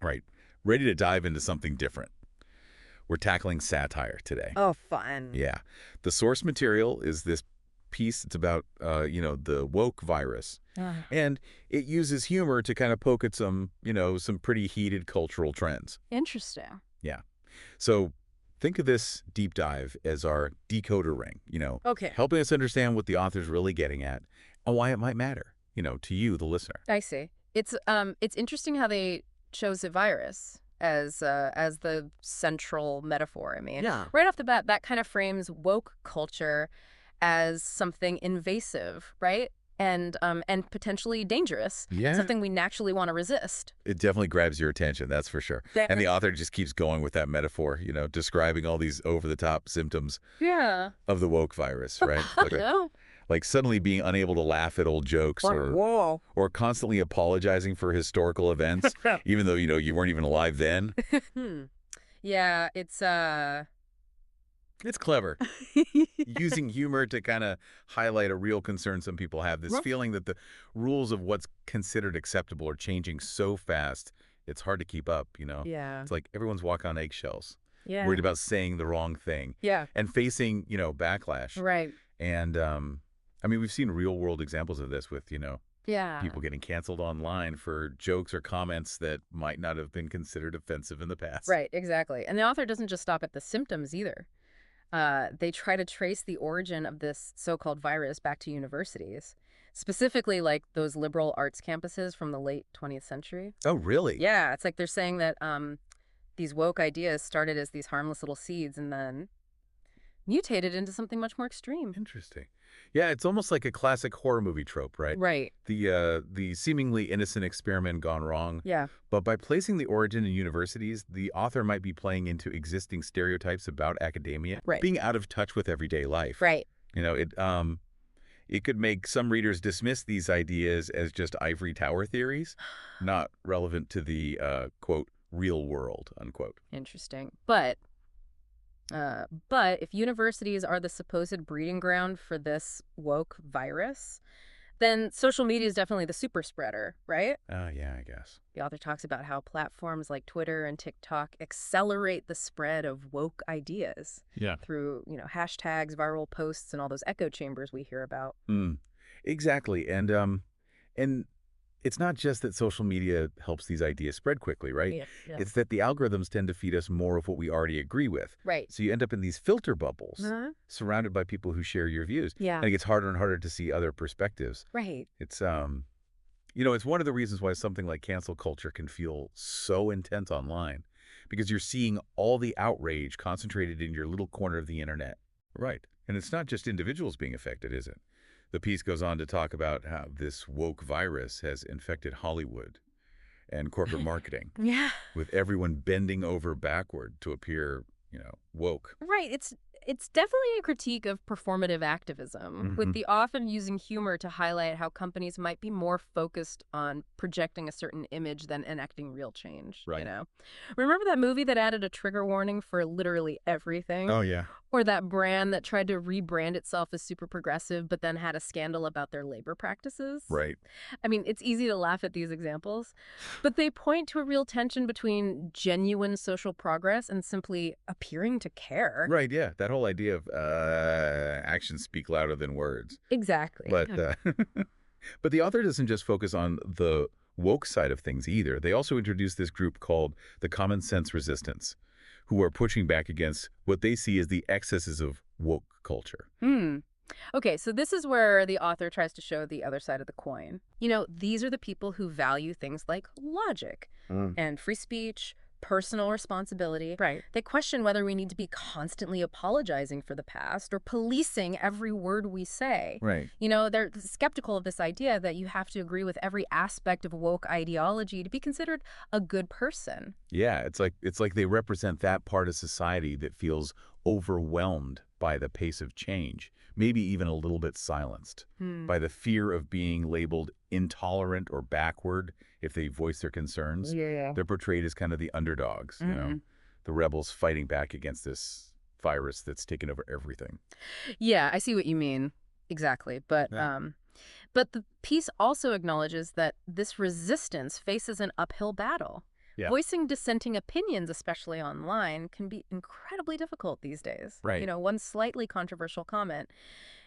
Right. Ready to dive into something different. We're tackling satire today. Oh, fun. Yeah. The source material is this piece. It's about, the woke virus. Ah, And it uses humor to kind of poke at some pretty heated cultural trends. interesting. Yeah. So think of this deep dive as our decoder ring, Okay, helping us understand what the author's really getting at and why it might matter, to you, the listener. I see. It's interesting how they chose a virus as the central metaphor. I mean, Yeah. right off the bat, that kind of frames woke culture as something invasive, right? And potentially dangerous, Yeah. something we naturally want to resist. It definitely grabs your attention, that's for sure. And the There. author just keeps going with that metaphor, describing all these over-the-top symptoms Yeah. of the woke virus, right? No. Like suddenly being unable to laugh at old jokes Whoa. or constantly apologizing for historical events, even though, you weren't even alive then. Hmm. Yeah, it's It's clever. Using humor to kind of highlight a real concern some people have, this Rough. feeling that the rules of what's considered acceptable are changing so fast, it's hard to keep up. Yeah. It's like everyone's walking on eggshells, Yeah. worried about saying the wrong thing Yeah. and facing, backlash. Right. And, I mean, we've seen real-world examples of this with, Yeah. people getting canceled online for jokes or comments that might not have been considered offensive in the past. Right, exactly. And the author doesn't just stop at the symptoms either. They try to trace the origin of this so-called virus back to universities, specifically like those liberal arts campuses from the late 20th century. Oh, really? Yeah, it's like they're saying that these woke ideas started as these harmless little seeds and then mutated into something much more extreme. Interesting. Yeah, it's almost like a classic horror movie trope, right? Right. The seemingly innocent experiment gone wrong. Yeah. But by placing the origin in universities, the author might be playing into existing stereotypes about academia, Right. being out of touch with everyday life. Right. It could make some readers dismiss these ideas as just ivory tower theories, not relevant to the quote real world, unquote. Interesting. But if universities are the supposed breeding ground for this woke virus, then social media is definitely the super spreader, right? Yeah, I guess. The author talks about how platforms like Twitter and TikTok accelerate the spread of woke ideas Yeah. through, hashtags, viral posts, and all those echo chambers we hear about. Exactly. And it's not just that social media helps these ideas spread quickly, right? Yeah. It's that the algorithms tend to feed us more of what we already agree with. Right. So you end up in these filter bubbles, Uh-huh. surrounded by people who share your views. Yeah. And it gets harder and harder to see other perspectives. Right. It's one of the reasons why something like cancel culture can feel so intense online, because you're seeing all the outrage concentrated in your little corner of the internet. Right. And it's not just individuals being affected, is it? The piece goes on to talk about how this woke virus has infected Hollywood and corporate marketing, Yeah. with everyone bending over backward to appear, woke. Right. It's definitely a critique of performative activism, with Mhm. the author using humor to highlight how companies might be more focused on projecting a certain image than enacting real change. Right. Remember that movie that added a trigger warning for literally everything? Oh, yeah. Or that brand that tried to rebrand itself as super progressive but then had a scandal about their labor practices? Right. I mean, it's easy to laugh at these examples, but they point to a real tension between genuine social progress and simply appearing to care. Right, yeah. That whole idea of actions speak louder than words. Exactly. But but the author doesn't just focus on the woke side of things either. They also introduce this group called the Common Sense Resistance, who are pushing back against what they see as the excesses of woke culture. Okay, so this is where the author tries to show the other side of the coin. These are the people who value things like logic and free speech, personal responsibility. Right. They question whether we need to be constantly apologizing for the past or policing every word we say. Right. They're skeptical of this idea that you have to agree with every aspect of woke ideology to be considered a good person. Yeah, it's like they represent that part of society that feels overwhelmed by the pace of change, maybe even a little bit silenced by the fear of being labeled intolerant or backward if they voice their concerns. Yeah. They're portrayed as kind of the underdogs, the rebels fighting back against this virus that's taken over everything. Yeah, I see what you mean. Exactly. But Yeah. but the piece also acknowledges that this resistance faces an uphill battle. Yeah. Voicing dissenting opinions, especially online, can be incredibly difficult these days. Right. One slightly controversial comment,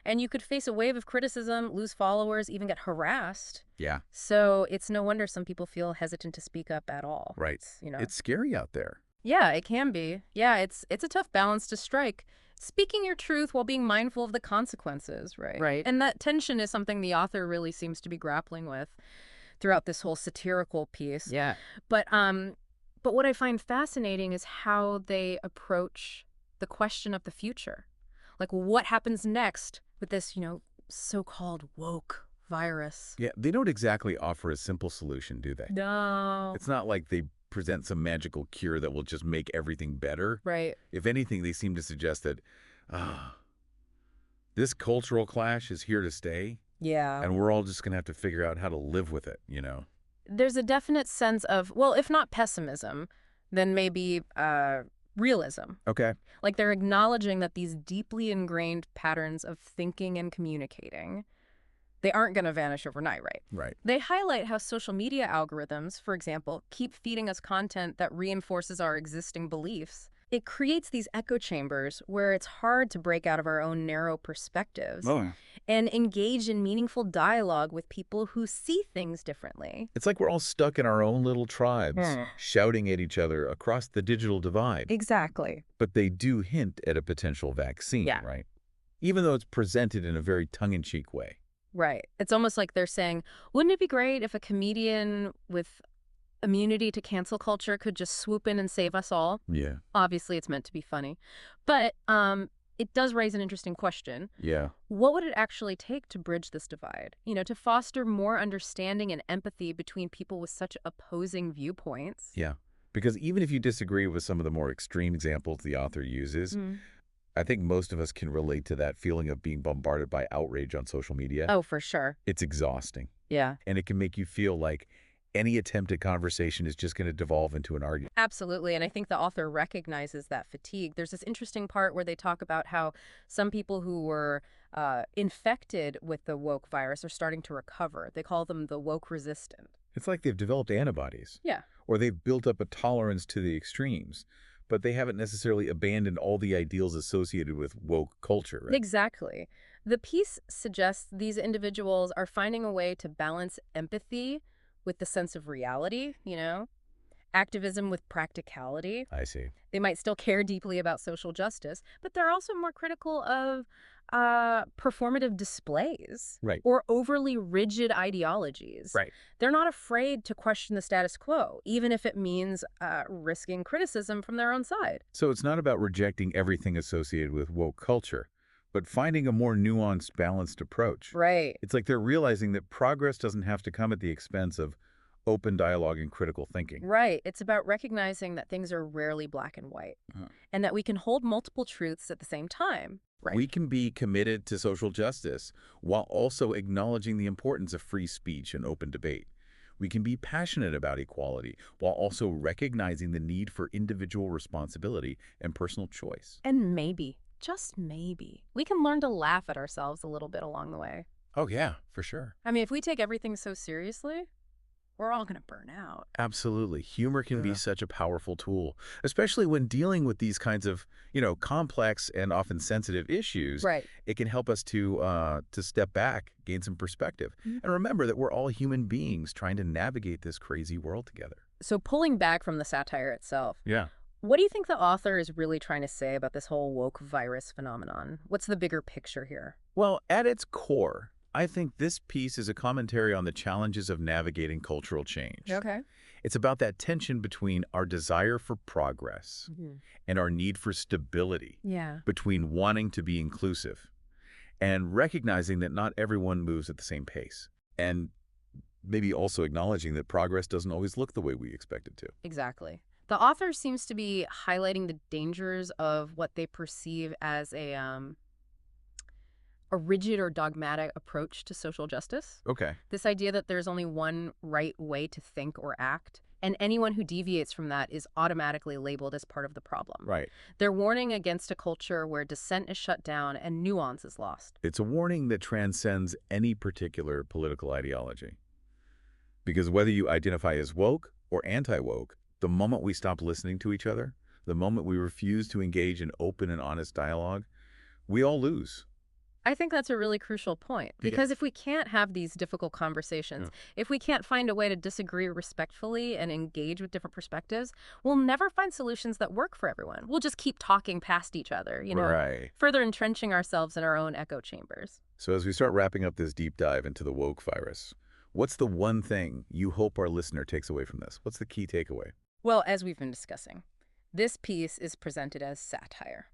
and you could face a wave of criticism, lose followers, even get harassed. Yeah. So it's no wonder some people feel hesitant to speak up at all. Right. It's. It's scary out there. Yeah, it can be. Yeah, it's a tough balance to strike. Speaking your truth while being mindful of the consequences, right? Right. And that tension is something the author really seems to be grappling with throughout this whole satirical piece. Yeah. But what I find fascinating is how they approach the question of the future. Like what happens next with this, so-called woke virus? Yeah. They don't exactly offer a simple solution, do they? No. It's not like they present some magical cure that will just make everything better. Right. If anything, they seem to suggest that ah, this cultural clash is here to stay, Yeah. and we're all just going to have to figure out how to live with it. There's a definite sense of, well, if not pessimism, then maybe realism. Okay. Like they're acknowledging that these deeply ingrained patterns of thinking and communicating, they aren't going to vanish overnight, right? Right. They highlight how social media algorithms, for example, keep feeding us content that reinforces our existing beliefs. It creates these echo chambers where it's hard to break out of our own narrow perspectives Oh, and engage in meaningful dialogue with people who see things differently. it's like we're all stuck in our own little tribes, shouting at each other across the digital divide. Exactly. But they do hint at a potential vaccine, Yeah. right? Even though it's presented in a very tongue-in-cheek way. Right. It's almost like they're saying, wouldn't it be great if a comedian with immunity to cancel culture could just swoop in and save us all? Yeah. Obviously, it's meant to be funny. But it does raise an interesting question. Yeah. What would it actually take to bridge this divide? To foster more understanding and empathy between people with such opposing viewpoints? Yeah. Because even if you disagree with some of the more extreme examples the author uses, Mm. I think most of us can relate to that feeling of being bombarded by outrage on social media. Oh, for sure. It's exhausting. Yeah. And it can make you feel like any attempt at conversation is just going to devolve into an argument. Absolutely. And I think the author recognizes that fatigue. There's this interesting part where they talk about how some people who were infected with the woke virus are starting to recover. They call them the woke resistant. It's like they've developed antibodies. Yeah. Or they've built up a tolerance to the extremes, but they haven't necessarily abandoned all the ideals associated with woke culture, right? Exactly. The piece suggests these individuals are finding a way to balance empathy with the sense of reality, activism with practicality. I see. They might still care deeply about social justice, but they're also more critical of performative displays Right. or overly rigid ideologies. Right. They're not afraid to question the status quo, even if it means risking criticism from their own side. So it's not about rejecting everything associated with woke culture, but finding a more nuanced, balanced approach. Right. It's like they're realizing that progress doesn't have to come at the expense of open dialogue and critical thinking. Right. It's about recognizing that things are rarely black and white and that we can hold multiple truths at the same time. Right. We can be committed to social justice while also acknowledging the importance of free speech and open debate. We can be passionate about equality while also recognizing the need for individual responsibility and personal choice. And maybe, just maybe, we can learn to laugh at ourselves a little bit along the way. Oh, yeah, for sure. I mean, if we take everything so seriously, we're all going to burn out. Absolutely. Humor can Yeah. be such a powerful tool, especially when dealing with these kinds of, complex and often sensitive issues. Right. It can help us to step back, gain some perspective, and remember that we're all human beings trying to navigate this crazy world together. So pulling back from the satire itself, Yeah. what do you think the author is really trying to say about this whole woke virus phenomenon? What's the bigger picture here? Well, at its core, I think this piece is a commentary on the challenges of navigating cultural change. Okay. It's about that tension between our desire for progress and our need for stability, Yeah. between wanting to be inclusive and recognizing that not everyone moves at the same pace, and maybe also acknowledging that progress doesn't always look the way we expect it to. Exactly. The author seems to be highlighting the dangers of what they perceive as a rigid or dogmatic approach to social justice. Okay. This idea that there's only one right way to think or act, and anyone who deviates from that is automatically labeled as part of the problem. Right. They're warning against a culture where dissent is shut down and nuance is lost. It's a warning that transcends any particular political ideology. Because whether you identify as woke or anti-woke, The moment we stop listening to each other, the moment we refuse to engage in open and honest dialogue, we all lose. I think that's a really crucial point Yeah. because if we can't have these difficult conversations, Yeah. if we can't find a way to disagree respectfully and engage with different perspectives, we'll never find solutions that work for everyone. We'll just keep talking past each other, Right. further entrenching ourselves in our own echo chambers. So as we start wrapping up this deep dive into the woke virus, what's the one thing you hope our listener takes away from this? What's the key takeaway? Well, as we've been discussing, this piece is presented as satire,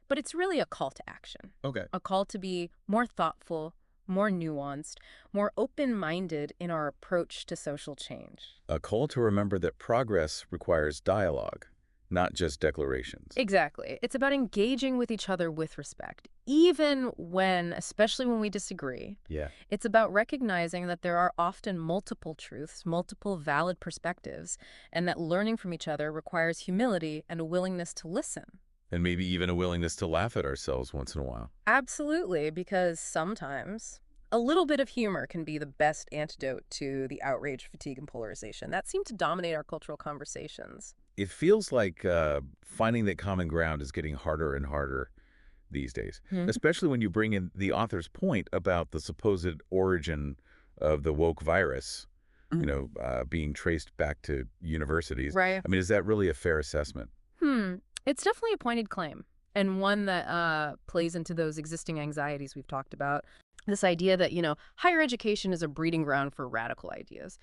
but it's really a call to action. Okay. A call to be more thoughtful, more nuanced, more open-minded in our approach to social change. A call to remember that progress requires dialogue, not just declarations. Exactly. It's about engaging with each other with respect, even when, especially when we disagree. Yeah. It's about recognizing that there are often multiple truths, multiple valid perspectives, and that learning from each other requires humility and a willingness to listen. And maybe even a willingness to laugh at ourselves once in a while. Absolutely, because sometimes a little bit of humor can be the best antidote to the outrage, fatigue, and polarization that seem to dominate our cultural conversations. It feels like finding that common ground is getting harder and harder these days, Hmm. especially when you bring in the author's point about the supposed origin of the woke virus, being traced back to universities. Right. I mean, is that really a fair assessment? It's definitely a pointed claim, and one that plays into those existing anxieties we've talked about. This idea that, higher education is a breeding ground for radical ideas,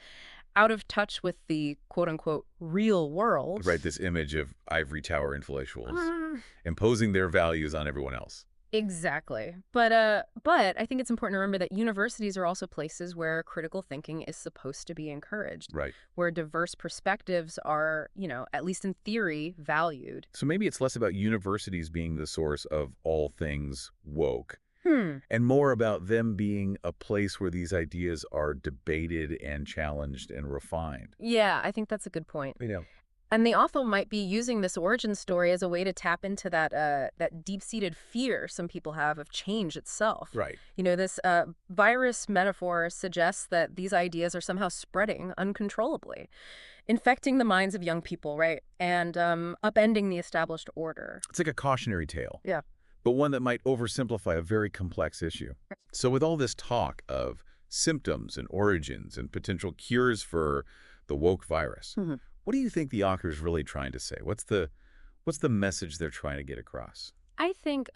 out of touch with the quote-unquote real world. Right, this image of ivory tower intellectuals Mm, imposing their values on everyone else. exactly. But I think it's important to remember that universities are also places where critical thinking is supposed to be encouraged, Right. where diverse perspectives are, at least in theory, valued. So maybe it's less about universities being the source of all things woke Hmm. and more about them being a place where these ideas are debated and challenged and refined. Yeah, I think that's a good point. And the author might be using this origin story as a way to tap into that deep-seated fear some people have of change itself. Right. This virus metaphor suggests that these ideas are somehow spreading uncontrollably, infecting the minds of young people, right? And upending the established order. It's like a cautionary tale. Yeah. But one that might oversimplify a very complex issue. So with all this talk of symptoms and origins and potential cures for the woke virus, Mhm. what do you think the author is really trying to say? What's the message they're trying to get across? I think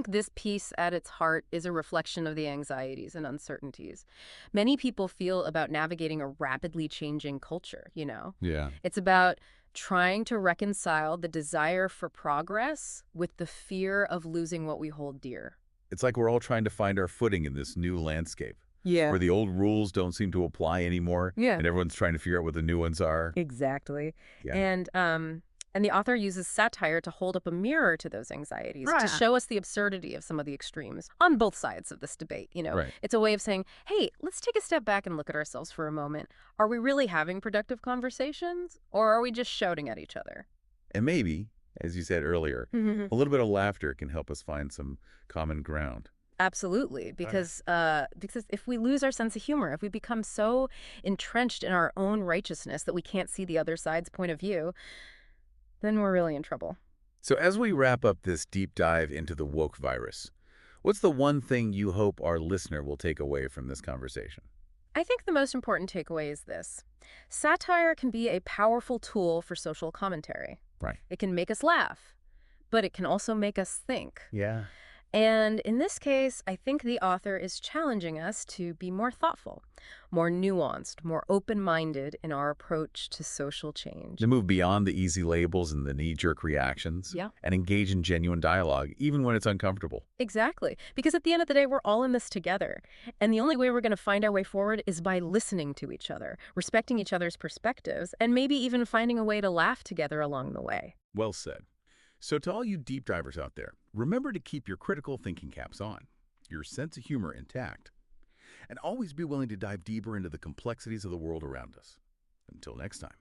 this piece at its heart is a reflection of the anxieties and uncertainties many people feel about navigating a rapidly changing culture. Yeah. It's about trying to reconcile the desire for progress with the fear of losing what we hold dear. It's like we're all trying to find our footing in this new landscape Yeah. where the old rules don't seem to apply anymore. Yeah. And everyone's trying to figure out what the new ones are. Exactly. Yeah. And the author uses satire to hold up a mirror to those anxieties, to show us the absurdity of some of the extremes on both sides of this debate. Right. It's a way of saying, hey, let's take a step back and look at ourselves for a moment. Are we really having productive conversations, or are we just shouting at each other? And maybe, as you said earlier, a little bit of laughter can help us find some common ground. Absolutely, because if we lose our sense of humor, if we become so entrenched in our own righteousness that we can't see the other side's point of view, then we're really in trouble. So as we wrap up this deep dive into the woke virus, what's the one thing you hope our listener will take away from this conversation? I think the most important takeaway is this. Satire can be a powerful tool for social commentary. Right. It can make us laugh, but it can also make us think. Yeah. And in this case, I think the author is challenging us to be more thoughtful, more nuanced, more open-minded in our approach to social change. To move beyond the easy labels and the knee-jerk reactions. Yeah. And engage in genuine dialogue, even when it's uncomfortable. Exactly. Because at the end of the day, we're all in this together. And the only way we're going to find our way forward is by listening to each other, respecting each other's perspectives, and maybe even finding a way to laugh together along the way. Well said. So to all you deep divers out there, remember to keep your critical thinking caps on, your sense of humor intact, and always be willing to dive deeper into the complexities of the world around us. Until next time.